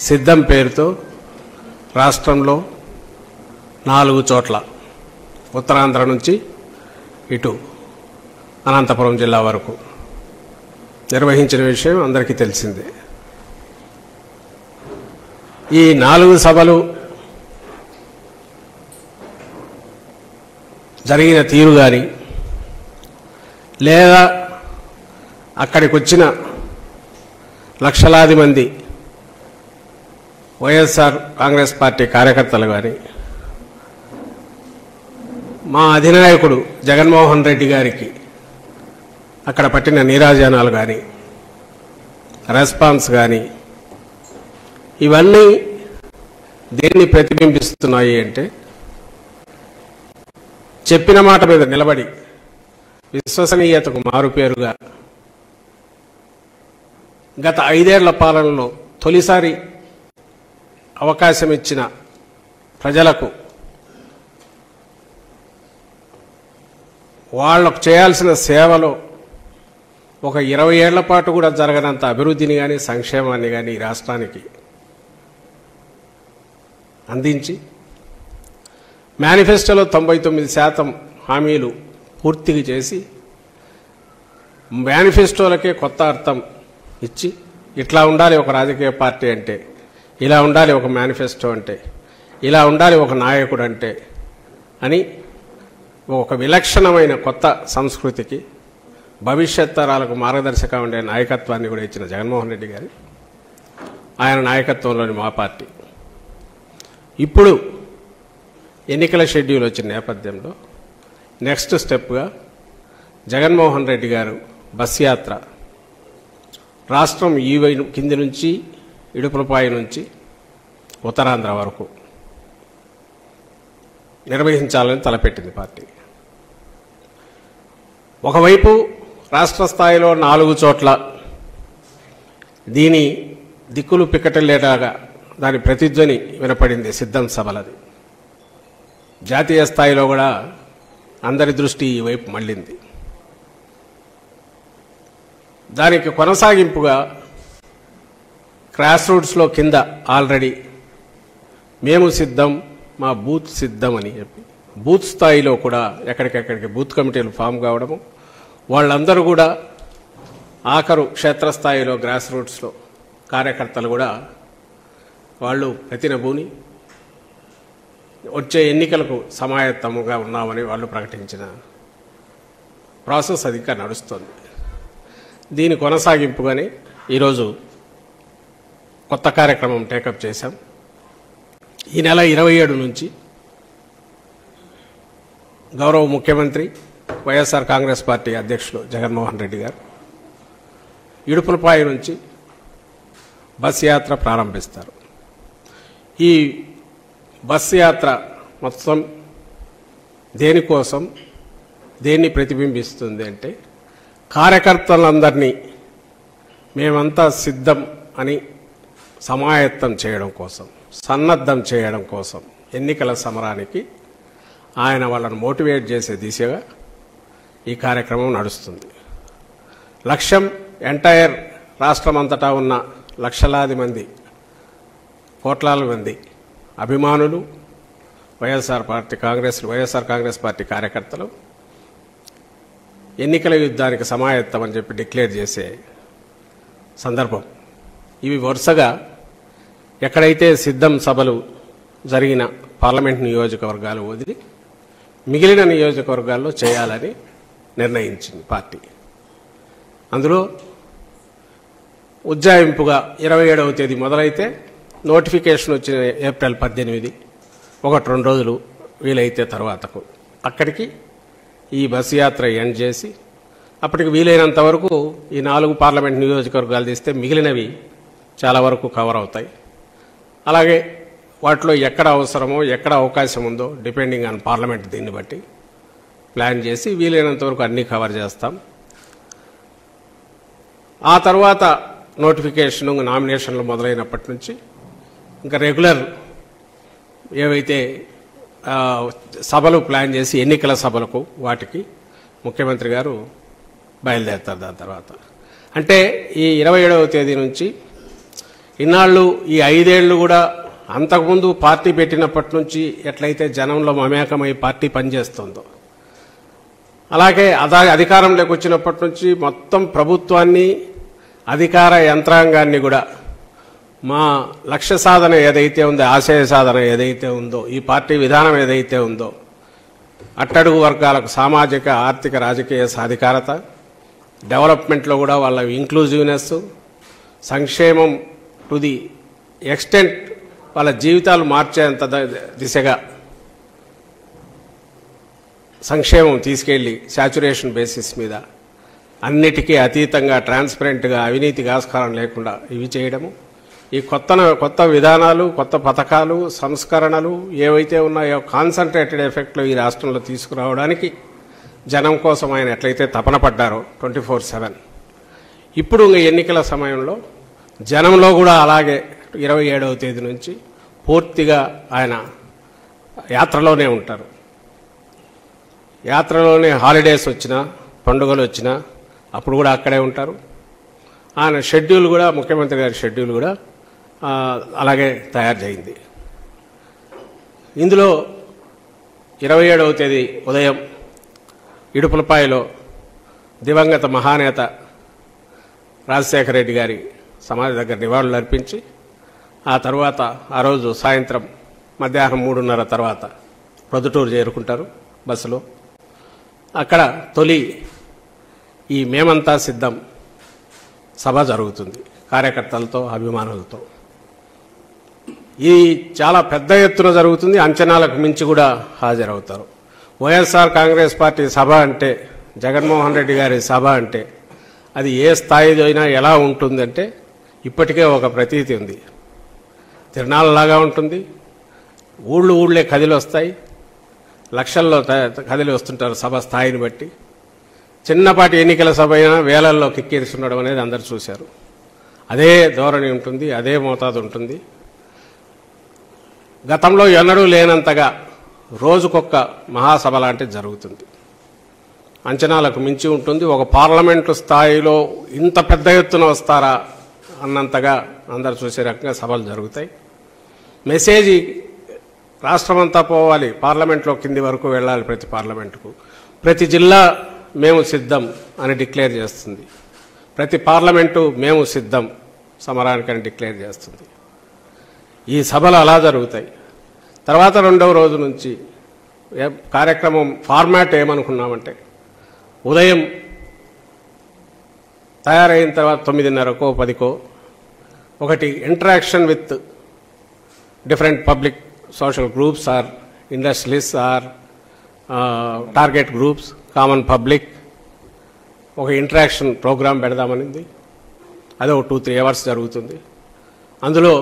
సిద్ధం పేరుతో రాష్ట్రంలో 4 చోట్ల ఉత్తరాంధ్ర నుంచి ఇటు అనంతపురం జిల్లా వరకు నిర్వహించిన విషయం అందరికీ తెలిసిందే. ఈ 4 సభలు జరిగిన తీరు గాని లేదా అక్కడికి వచ్చిన లక్షలాది మంది వైఎస్ఆర్ కాంగ్రెస్ పార్టీ కార్యకర్తలు కానీ మా అధినాయకుడు జగన్మోహన్ రెడ్డి గారికి అక్కడ పట్టిన నీరాజనాలు కానీ రెస్పాన్స్ కానీ ఇవన్నీ దేన్ని ప్రతిబింబిస్తున్నాయి అంటే చెప్పిన మాట మీద నిలబడి విశ్వసనీయతకు మారుపేరుగా గత 5 ఏళ్ల పాలనలో తొలిసారి అవకాశం ఇచ్చిన ప్రజలకు వాళ్ళకు చేయాల్సిన సేవలో ఒక 20 ఏళ్ల పాటు కూడా జరగనంత అభివృద్ధిని కానీ సంక్షేమాన్ని కానీ ఈ రాష్ట్రానికి అందించి మేనిఫెస్టోలో 99% హామీలు పూర్తిగా చేసి మేనిఫెస్టోలకే కొత్త అర్థం ఇచ్చి ఇట్లా ఉండాలి ఒక రాజకీయ పార్టీ అంటే, ఇలా ఉండాలి ఒక మేనిఫెస్టో అంటే, ఇలా ఉండాలి ఒక నాయకుడు అంటే అని ఒక విలక్షణమైన కొత్త సంస్కృతికి భవిష్యత్ తరాలకు మార్గదర్శకంగా ఉండే నాయకత్వాన్ని కూడా ఇచ్చిన జగన్మోహన్ రెడ్డి గారు ఆయన నాయకత్వంలోని మా పార్టీ ఇప్పుడు ఎన్నికల షెడ్యూల్ వచ్చిన నేపథ్యంలో నెక్స్ట్ స్టెప్గా జగన్మోహన్ రెడ్డి గారు బస్ యాత్ర రాష్ట్రం కింది నుంచి ఇడుపులపాయ నుంచి ఉత్తరాంధ్ర వరకు నిర్వహించాలని తలపెట్టింది పార్టీ. ఒకవైపు రాష్ట్ర స్థాయిలో 4 చోట్ల దీని దిక్కులు పిక్కటలేలాగా దాని ప్రతిధ్వని వినపడింది సిద్ధం సభలది. జాతీయ స్థాయిలో కూడా అందరి దృష్టి ఈ వైపు మళ్ళింది. దానికి కొనసాగింపుగా గ్రాస్ రూట్స్లో కింద ఆల్రెడీ మేము సిద్ధం, మా బూత్ సిద్ధం అని చెప్పి బూత్ స్థాయిలో కూడా ఎక్కడికెక్కడికి బూత్ కమిటీలు ఫామ్ కావడము, వాళ్ళందరూ కూడా ఆఖరు క్షేత్రస్థాయిలో గ్రాస్ రూట్స్లో కార్యకర్తలు కూడా వాళ్ళు ప్రతినబూని వచ్చే ఎన్నికలకు సమాయత్తముగా ఉన్నామని వాళ్ళు ప్రకటించిన ప్రాసెస్ అది ఇంకా నడుస్తుంది. దీని కొనసాగింపుగానే ఈరోజు కొత్త కార్యక్రమం టేకప్ చేశాం. ఈ నెల 27 నుంచి గౌరవ ముఖ్యమంత్రి వైఎస్ఆర్ కాంగ్రెస్ పార్టీ అధ్యక్షులు జగన్మోహన్ రెడ్డి గారు ఇడుపులపాయ నుంచి బస్ యాత్ర ప్రారంభిస్తారు. ఈ బస్ యాత్ర మొత్తం దేనికోసం, దేన్ని ప్రతిబింబిస్తుంది అంటే కార్యకర్తలందరినీ మేమంతా సిద్ధం అని సమాయత్తం చేయడం కోసం, సన్నద్ధం చేయడం కోసం ఎన్నికల సమరానికి ఆయన వాళ్ళను మోటివేట్ చేసే దిశగా ఈ కార్యక్రమం నడుస్తుంది. లక్ష్యం ఎంటైర్ రాష్ట్రమంతటా ఉన్న లక్షలాది మంది, కోట్లాది మంది అభిమానులు, వైఎస్ఆర్ కాంగ్రెస్ పార్టీ కార్యకర్తలు ఎన్నికల యుద్ధానికి సమాయత్తం అని చెప్పి డిక్లేర్ చేసే సందర్భం. ఇవి వరుసగా ఎక్కడైతే సిద్ధం సభలు జరిగిన పార్లమెంట్ నియోజకవర్గాలు వదిలి మిగిలిన నియోజకవర్గాల్లో చేయాలని నిర్ణయించింది పార్టీ. అందులో ఉజ్జాయింపుగా 27వ తేదీ మొదలైతే నోటిఫికేషన్ వచ్చిన ఏప్రిల్ 18, 1-2 రోజులు వీలైతే తర్వాతకు అక్కడికి ఈ బస్ యాత్ర ఎండ్ చేసి అప్పటికి వీలైనంత వరకు ఈ 4 పార్లమెంట్ నియోజకవర్గాలు తీస్తే మిగిలినవి చాలా వరకు కవర్ అవుతాయి. అలాగే వాటిలో ఎక్కడ అవసరమో, ఎక్కడ అవకాశం ఉందో డిపెండింగ్ ఆన్ పార్లమెంట్ దీన్ని బట్టి ప్లాన్ చేసి వీలైనంత వరకు అన్నీ కవర్ చేస్తాం. ఆ తర్వాత నోటిఫికేషన్, నామినేషన్లు మొదలైనప్పటి నుంచి ఇంకా రెగ్యులర్ ఏవైతే సభలు ప్లాన్ చేసి ఎన్నికల సభలకు వాటికి ముఖ్యమంత్రి గారు బయలుదేరుతారు. దాని తర్వాత అంటే ఈ 27వ తేదీ నుంచి ఇన్నాళ్ళు ఈ 5 ఏళ్లు కూడా అంతకుముందు పార్టీ పెట్టినప్పటి నుంచి ఎట్లయితే జనంలో మమేకమై పార్టీ పనిచేస్తుందో అలాగే అధికారంలోకి వచ్చినప్పటి నుంచి మొత్తం ప్రభుత్వాన్ని అధికార యంత్రాంగాన్ని కూడా మా లక్ష్య సాధన ఏదైతే ఉందో ఆశయ సాధన ఏదైతే ఉందో ఈ పార్టీ విధానం ఏదైతే ఉందో అట్టడుగు వర్గాలకు సామాజిక ఆర్థిక రాజకీయ సాధికారత డెవలప్మెంట్లో కూడా వాళ్ళ ఇంక్లూజివ్నెస్ సంక్షేమం టు ది ఎక్స్టెంట్ వాళ్ళ జీవితాలు మార్చేంత దిశగా సంక్షేమం తీసుకెళ్లి శాచురేషన్ బేసిస్ మీద అన్నిటికీ అతీతంగా ట్రాన్స్పరెంట్గా అవినీతికి ఆస్కారం లేకుండా ఇవి చేయడము ఈ కొత్త విధానాలు కొత్త పథకాలు సంస్కరణలు ఏవైతే ఉన్నాయో కాన్సన్ట్రేటెడ్ ఎఫెక్ట్లో ఈ రాష్ట్రంలో తీసుకురావడానికి జనం కోసం ఆయన ఎట్లయితే తపన పడ్డారో 24/7 ఇప్పుడు ఎన్నికల సమయంలో జనంలో కూడా అలాగే 27వ తేదీ నుంచి పూర్తిగా ఆయన యాత్రలోనే ఉంటారు. యాత్రలోనే హాలిడేస్ వచ్చినా పండుగలు వచ్చినా అప్పుడు కూడా అక్కడే ఉంటారు. ఆయన షెడ్యూల్ కూడా ముఖ్యమంత్రి గారి షెడ్యూల్ కూడా అలాగే తయారు చేయింది. ఇందులో 27వ తేదీ ఉదయం ఇడుపులపాయలో దివంగత మహానేత రాజశేఖర రెడ్డి గారి సమాధి దగ్గర నివాళులు అర్పించి ఆ తర్వాత ఆ రోజు సాయంత్రం మధ్యాహ్నం 3:30 తర్వాత ప్రొద్దుటూరు చేరుకుంటారు బస్సులో. అక్కడ తొలి ఈ మేమంతా సిద్ధం సభ జరుగుతుంది కార్యకర్తలతో అభిమానులతో. ఇది చాలా పెద్ద ఎత్తున జరుగుతుంది. అంచనాలకు మించి కూడా హాజరవుతారు. వైఎస్ఆర్ కాంగ్రెస్ పార్టీ సభ అంటే జగన్మోహన్ రెడ్డి గారి సభ అంటే అది ఏ స్థాయిలో అయినా ఎలా ఉంటుందంటే ఇప్పటికే ఒక ప్రతీతి ఉంది. తిరణాలలాగా ఉంటుంది. ఊళ్ళే కదిలి వస్తాయి. లక్షల్లో కదిలి వస్తుంటారు సభ స్థాయిని బట్టి. చిన్నపాటి ఎన్నికల సభ అయినా వేలల్లో కిక్కిరిస్తుండడం అనేది అందరూ చూశారు. అదే ధోరణి ఉంటుంది, అదే మోతాదు ఉంటుంది. గతంలో ఎన్నడూ లేనంతగా రోజుకొక్క మహాసభ లాంటిది జరుగుతుంది. అంచనాలకు మించి ఉంటుంది. ఒక పార్లమెంటు స్థాయిలో ఇంత పెద్ద ఎత్తున వస్తారా అన్నంతగా అందరు చూసే రకంగా సభలు జరుగుతాయి. మెసేజ్ రాష్ట్రమంతా పోవాలి. పార్లమెంట్లో కింది వరకు వెళ్ళాలి. ప్రతి పార్లమెంటుకు ప్రతి జిల్లా మేము సిద్ధం అని డిక్లేర్ చేస్తుంది. ప్రతి పార్లమెంటు మేము సిద్ధం సమరానికని డిక్లేర్ చేస్తుంది. ఈ సభలు అలా జరుగుతాయి. తర్వాత 2వ రోజు నుంచి కార్యక్రమం ఫార్మాట్ ఏమనుకున్నామంటే ఉదయం తయారైన తర్వాత 9:30కో 10కో ఒకటి interaction with different public social groups or industrialist or target groups common public ఒక ఇంటరాక్షన్ ప్రోగ్రాం పెడదామనింది. అదే ఒక 2-3 అవర్స్ జరుగుతుంది. అందులో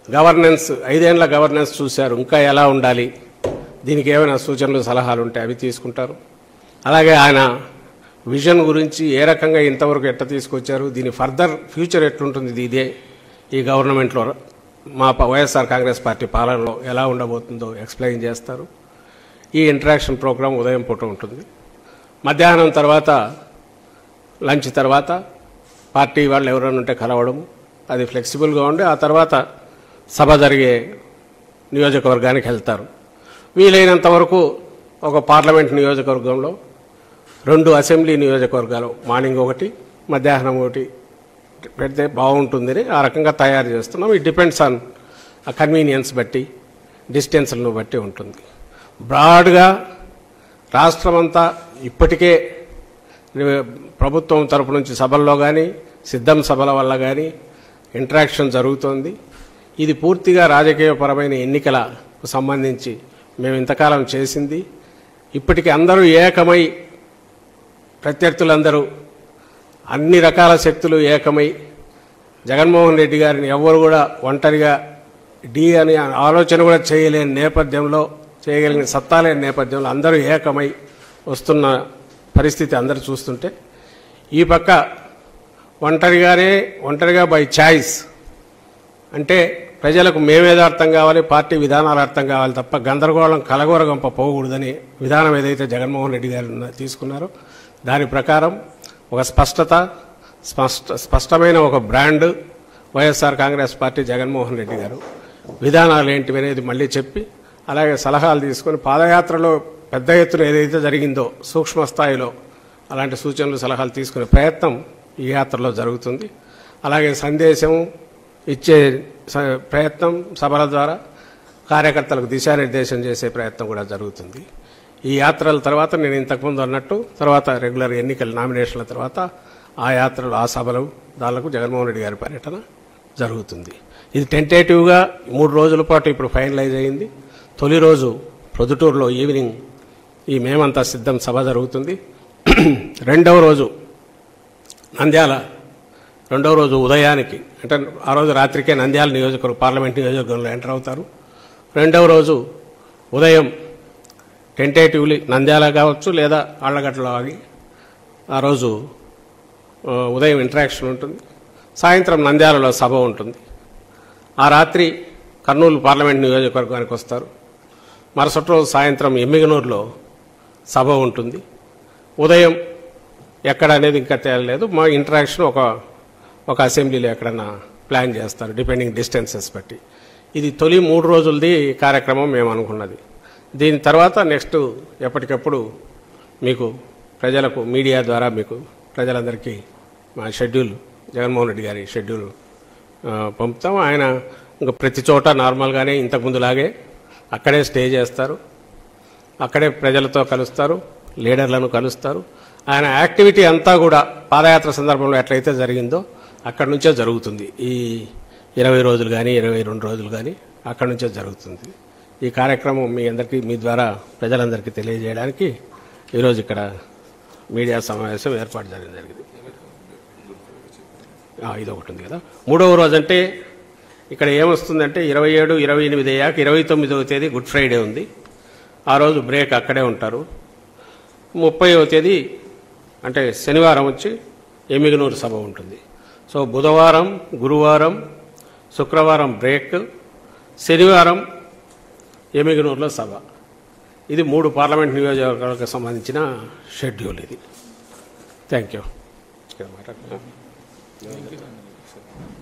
గవర్నెన్స్ 5 ఏళ్ల గవర్నెన్స్ చూశారు. ఇంకా ఎలా ఉండాలి, దీనికి ఏమైనా సూచనలు సలహాలు ఉంటే అవి తీసుకుంటారు. అలాగే ఆయన విజన్ గురించి ఏ రకంగా ఇంతవరకు ఎట్లా తీసుకొచ్చారు, దీని ఫర్దర్ ఫ్యూచర్ ఎట్లుంటుంది, ఇదే ఈ గవర్నమెంట్లో మా వైఎస్ఆర్ కాంగ్రెస్ పార్టీ పాలనలో ఎలా ఉండబోతుందో ఎక్స్ప్లెయిన్ చేస్తారు. ఈ ఇంటరాక్షన్ ప్రోగ్రాం ఉదయం పూట ఉంటుంది. మధ్యాహ్నం తర్వాత లంచ్ తర్వాత పార్టీ వాళ్ళు ఎవరైనా ఉంటే కలవడం, అది ఫ్లెక్సిబుల్గా ఉండి ఆ తర్వాత సభ జరిగే నియోజకవర్గానికి వెళ్తారు. వీలైనంత వరకు ఒక పార్లమెంట్ నియోజకవర్గంలో 2 అసెంబ్లీ నియోజకవర్గాలు మార్నింగ్ ఒకటి మధ్యాహ్నం ఒకటి పెడితే బాగుంటుందని ఆ రకంగా తయారు చేస్తున్నాం. ఇట్ డిపెండ్స్ ఆన్ కన్వీనియన్స్ బట్టి డిస్టెన్స్లను బట్టి ఉంటుంది. బ్రాడ్గా రాష్ట్రమంతా ఇప్పటికే ప్రభుత్వం తరపు నుంచి సభల్లో కానీ సిద్ధం సభల వల్ల కానీ ఇంటరాక్షన్ జరుగుతోంది. ఇది పూర్తిగా రాజకీయపరమైన ఎన్నికలకు సంబంధించి మేము ఇంతకాలం చేసింది. ఇప్పటికీ అందరూ ఏకమై ప్రత్యర్థులందరూ అన్ని రకాల శక్తులు ఏకమై జగన్మోహన్ రెడ్డి గారిని ఎవరు కూడా ఒంటరిగా అని ఆలోచన కూడా చేయలేని నేపథ్యంలో, చేయగలిగిన సత్తా లేని నేపథ్యంలో అందరూ ఏకమై వస్తున్న పరిస్థితి అందరూ చూస్తుంటే, ఈ పక్క ఒంటరిగా బై ఛాయిస్ అంటే ప్రజలకు మేమేదో అర్థం కావాలి, పార్టీ విధానాలు అర్థం కావాలి తప్ప గందరగోళం కలగోరగంప పోకూడదని విధానం ఏదైతే జగన్మోహన్ రెడ్డి గారు తీసుకున్నారో దాని ప్రకారం ఒక స్పష్టమైన ఒక బ్రాండ్, వైఎస్ఆర్ కాంగ్రెస్ పార్టీ జగన్మోహన్ రెడ్డి గారు విధానాలు ఏంటివి అనేది మళ్ళీ చెప్పి అలాగే సలహాలు తీసుకొని పాదయాత్రలో పెద్ద ఎత్తున ఏదైతే జరిగిందో సూక్ష్మ స్థాయిలో అలాంటి సూచనలు సలహాలు తీసుకునే ప్రయత్నం ఈ యాత్రలో జరుగుతుంది. అలాగే సందేశం ఇచ్చే ప్రయత్నం సభల ద్వారా కార్యకర్తలకు దిశానిర్దేశం చేసే ప్రయత్నం కూడా జరుగుతుంది. ఈ యాత్రల తర్వాత నేను ఇంతకుముందు అన్నట్టు తర్వాత రెగ్యులర్ ఎన్నికల నామినేషన్ల తర్వాత ఆ యాత్రలు ఆ సభలు దానికి జగన్మోహన్ రెడ్డి గారి పర్యటన జరుగుతుంది. ఇది టెంటేటివ్గా 3 రోజుల పాటు ఇప్పుడు ఫైనలైజ్ అయింది. తొలి రోజు ప్రొద్దుటూరులో ఈవినింగ్ ఈ మేమంతా సిద్ధం సభ జరుగుతుంది. రెండవ రోజు నంద్యాల, రెండవ రోజు ఉదయానికి అంటే ఆ రోజు రాత్రికే నంద్యాల నియోజకవర్గం పార్లమెంట్ నియోజకవర్గంలో ఎంటర్ అవుతారు. రెండవ రోజు ఉదయం టెంటేటివ్లీ నంద్యాల కావచ్చు లేదా ఆళ్లగడ్డలో ఆగి ఆ రోజు ఉదయం ఇంటరాక్షన్ ఉంటుంది. సాయంత్రం నంద్యాలలో సభ ఉంటుంది. ఆ రాత్రి కర్నూలు పార్లమెంట్ నియోజకవర్గానికి వస్తారు. మరుసటి రోజు సాయంత్రం ఎమ్మిగనూరులో సభ ఉంటుంది. ఉదయం ఎక్కడ అనేది ఇంకా తేలలేదు. మా ఇంటరాక్షన్ ఒక అసెంబ్లీలో ఎక్కడన్నా ప్లాన్ చేస్తారు డిపెండింగ్ డిస్టెన్సెస్ బట్టి. ఇది తొలి 3 రోజులది కార్యక్రమం మేము అనుకున్నది. దీని తర్వాత నెక్స్ట్ ఎప్పటికప్పుడు మీకు ప్రజలకు మీడియా ద్వారా మీకు ప్రజలందరికీ మా షెడ్యూల్ జగన్మోహన్ రెడ్డి గారి షెడ్యూల్ పంపుతాం. ఆయన ఇంకా ప్రతి చోట నార్మల్గానే ఇంతకుముందులాగే అక్కడే స్టే చేస్తారు, అక్కడే ప్రజలతో కలుస్తారు, లీడర్లను కలుస్తారు. ఆయన యాక్టివిటీ అంతా కూడా పాదయాత్ర సందర్భంలో ఎట్లయితే జరిగిందో అక్కడి నుంచే జరుగుతుంది. ఈ 20 రోజులు కానీ 22 రోజులు కానీ అక్కడి నుంచే జరుగుతుంది. ఈ కార్యక్రమం మీ అందరికీ మీ ద్వారా ప్రజలందరికీ తెలియజేయడానికి ఈరోజు ఇక్కడ మీడియా సమావేశం ఏర్పాటు జరిగింది. ఇది ఒకటి ఉంది కదా. 3వ రోజు అంటే ఇక్కడ ఏమొస్తుందంటే 27, 28 అయ్యాక 29వ తేదీ గుడ్ ఫ్రైడే ఉంది. ఆ రోజు బ్రేక్ అక్కడే ఉంటారు. 30వ తేదీ అంటే శనివారం వచ్చి ఎమ్మిగనూరు సభ ఉంటుంది. సో బుధవారం, గురువారం, శుక్రవారం బ్రేక్, శనివారం ఎమ్మిగనూరులో సభ. ఇది 3 పార్లమెంట్ నియోజకవర్గాలకు సంబంధించిన షెడ్యూల్ ఇది. Thank you.